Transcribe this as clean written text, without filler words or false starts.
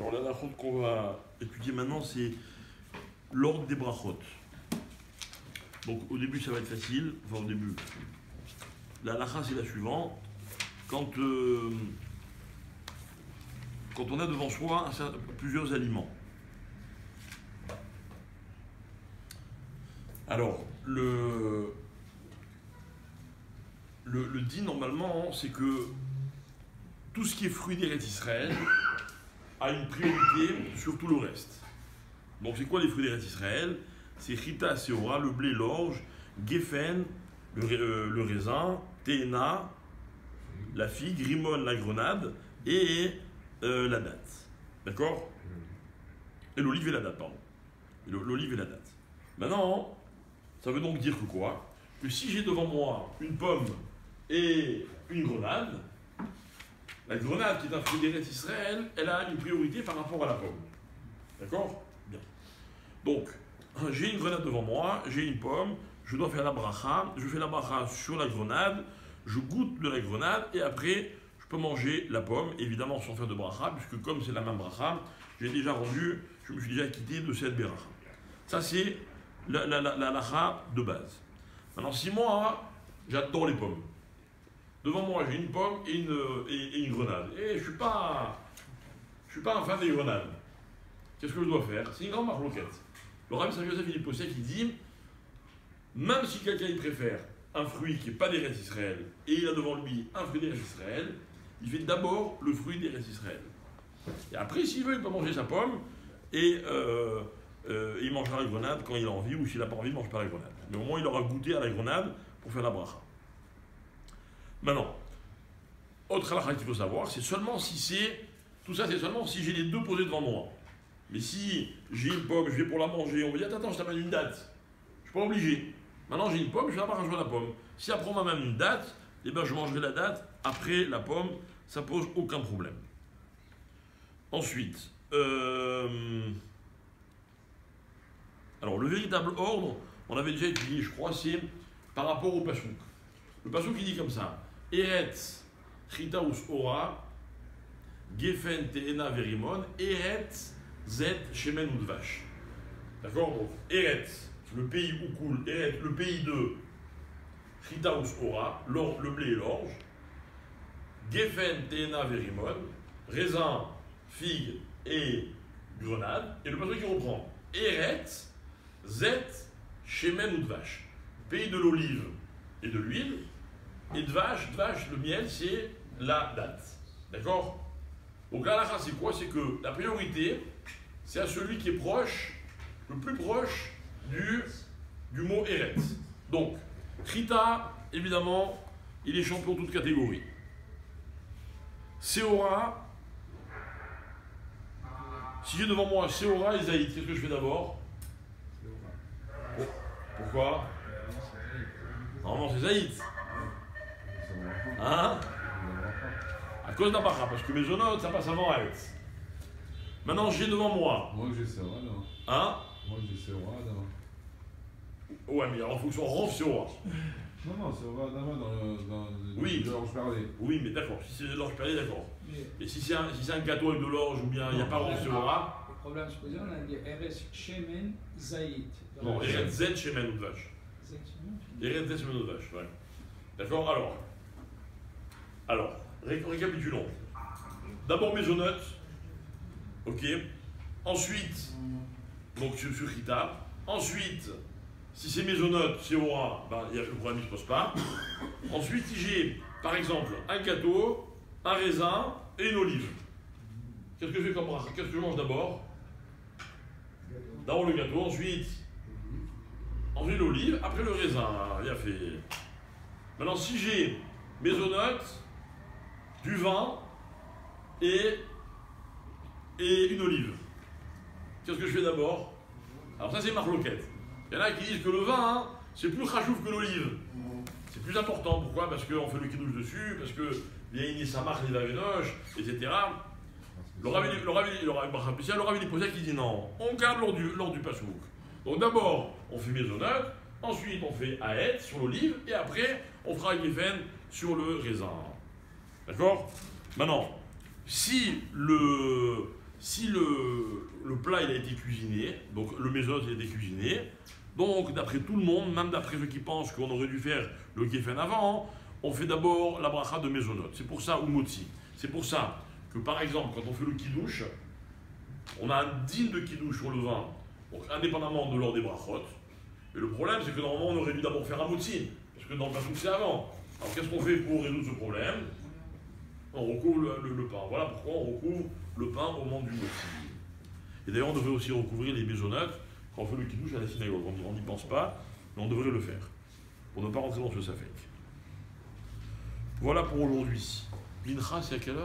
Alors la halachot qu'on va étudier maintenant, c'est l'ordre des brachot. Donc au début ça va être facile, enfin au début. La halacha c'est la suivante. Quand on a devant soi plusieurs aliments. Alors, le dit normalement, c'est que tout ce qui est fruit d'Eretz Israël a une priorité sur tout le reste. Donc c'est quoi les fruits d'Eretz Israël? C'est chita, seora, le blé, l'orge, geffen, le raisin, téna, la figue, rimon, la grenade et la date. D'accord? Et l'olive et la date, pardon. L'olive et la date. Maintenant, ça veut donc dire que quoi? Que si j'ai devant moi une pomme et une grenade, la grenade qui est un fruit d'Eretz Israël, elle a une priorité par rapport à la pomme. D'accord? Bien. Donc, j'ai une grenade devant moi, j'ai une pomme, je dois faire la bracha, je fais la bracha sur la grenade, je goûte de la grenade et après, je peux manger la pomme, évidemment sans faire de bracha, puisque comme c'est la même bracha, je me suis déjà acquitté de cette beracha. Ça, c'est la halakha de base. Maintenant, si moi, j'adore les pommes, devant moi, j'ai une pomme et une grenade, et je ne suis pas un fan des grenades, qu'est-ce que je dois faire? C'est une grande marloquette. Le Rabbi Saint Joseph, il est posé qui dit, même si quelqu'un il préfère un fruit qui n'est pas d'Eretz Israël, et il a devant lui un fruit d'Eretz Israël, il fait d'abord le fruit d'Eretz Israël. Et après, s'il veut, il peut manger sa pomme, et il mangera la grenade quand il a envie, ou s'il n'a pas envie, il ne mange pas la grenade. Mais au moins, il aura goûté à la grenade pour faire la bracha. Maintenant, autre halakha qu'il faut savoir, c'est seulement si c'est... Tout ça, c'est seulement si j'ai les deux posés devant moi. Mais si j'ai une pomme, je vais pour la manger, on me dit attends, je t'amène une date. Je ne suis pas obligé. Maintenant, j'ai une pomme, je vais pas rajouter la pomme. Si après on m'amène une date, eh ben, je mangerai la date après la pomme, ça ne pose aucun problème. Ensuite, alors le véritable ordre, on avait déjà étudié, je crois, c'est par rapport au pasouk. Le pasouk il dit comme ça: Eretz chitaus ora, geffen teena verimon, Eretz zet shemen udvash. D'accord? Donc Eretz, le pays où coule, Eretz, le pays de chitaus ora, le blé et l'orge, geffen teena verimon, raisin, figue et grenade, et le pasouk qui reprend Eretz zet shemen udvash, pays de l'olive et de l'huile, et dvash, le miel, c'est la date. D'accord? Donc la halakha, c'est quoi? C'est que la priorité, c'est à celui qui est proche, le plus proche du mot Eretz. Donc, chita, évidemment, il est champion de toute catégorie. Seora, si j'ai devant moi Seora et Zaïd, qu'est-ce que je fais d'abord? Pourquoi? Non, c'est Zaïd. Hein? À cause d'un bracha, parce que mes zonotes, ça passe avant Eretz. Maintenant, j'ai devant moi. Moi, j'ai Seora, non. Hein? Moi, j'ai Seora, non. Ouais, mais alors il faut que ce soit Rav Seora. Non, Seora, dans oui. De l'orge perlée. Oui, mais d'accord. Si c'est de l'orge perlée, d'accord. Mais si c'est un gâteau avec de l'orge ou bien il n'y a pas Rav Seora. Le problème se pose, on a dit Eretz Shemen Zaïd. Non, Eretz Zed Shemen Udvash. Eretz Zed Shemen Udvash, ouais. D'accord, alors, récapitulons. D'abord mésonote, ok. Ensuite, donc sur Chita. Ensuite, si c'est mésonote, c'est aura, ben, le problème ne se pose pas. Ensuite, si j'ai, par exemple, un gâteau, un raisin et une olive. Qu'est-ce que je fais comme bracha? Qu'est-ce que je mange d'abord? D'abord le gâteau, ensuite l'olive, après le raisin. Bien fait. Maintenant, si j'ai mésonote, du vin et une olive, qu'est-ce que je fais d'abord? Alors ça, c'est marloquette. Il y en a qui disent que le vin, c'est plus chachouf que l'olive. C'est plus important. Pourquoi? Parce qu'on fait le kidouche dessus, parce que il y a samach, les vavenoches, etc. Le Rabbi des posés qui dit non, on garde lors du pasouk. Donc d'abord, on fait mésonote, ensuite on fait aet sur l'olive, et après, on fera geffen sur le raisin. D'accord? Maintenant, si si le plat il a été cuisiné, donc le mezot il a été cuisiné, donc d'après tout le monde, même d'après ceux qui pensent qu'on aurait dû faire le geffen avant, on fait d'abord la bracha de mezonot. C'est pour ça, ou motzi. C'est pour ça que par exemple, quand on fait le kiddush, on a un din de kiddush sur le vin, donc indépendamment de l'ordre des brachot. Et le problème, c'est que normalement, on aurait dû d'abord faire un motzi, parce que dans le pasouk, c'est avant. Alors qu'est-ce qu'on fait pour résoudre ce problème? On recouvre le pain. Voilà pourquoi on recouvre le pain au moment du motzi. Et d'ailleurs, on devrait aussi recouvrir les maisonnettes quand on fait le kiddush à la synagogue. On n'y pense pas, mais on devrait le faire, pour ne pas rentrer dans ce safek. Voilà pour aujourd'hui. Mincha, c'est à quelle heure?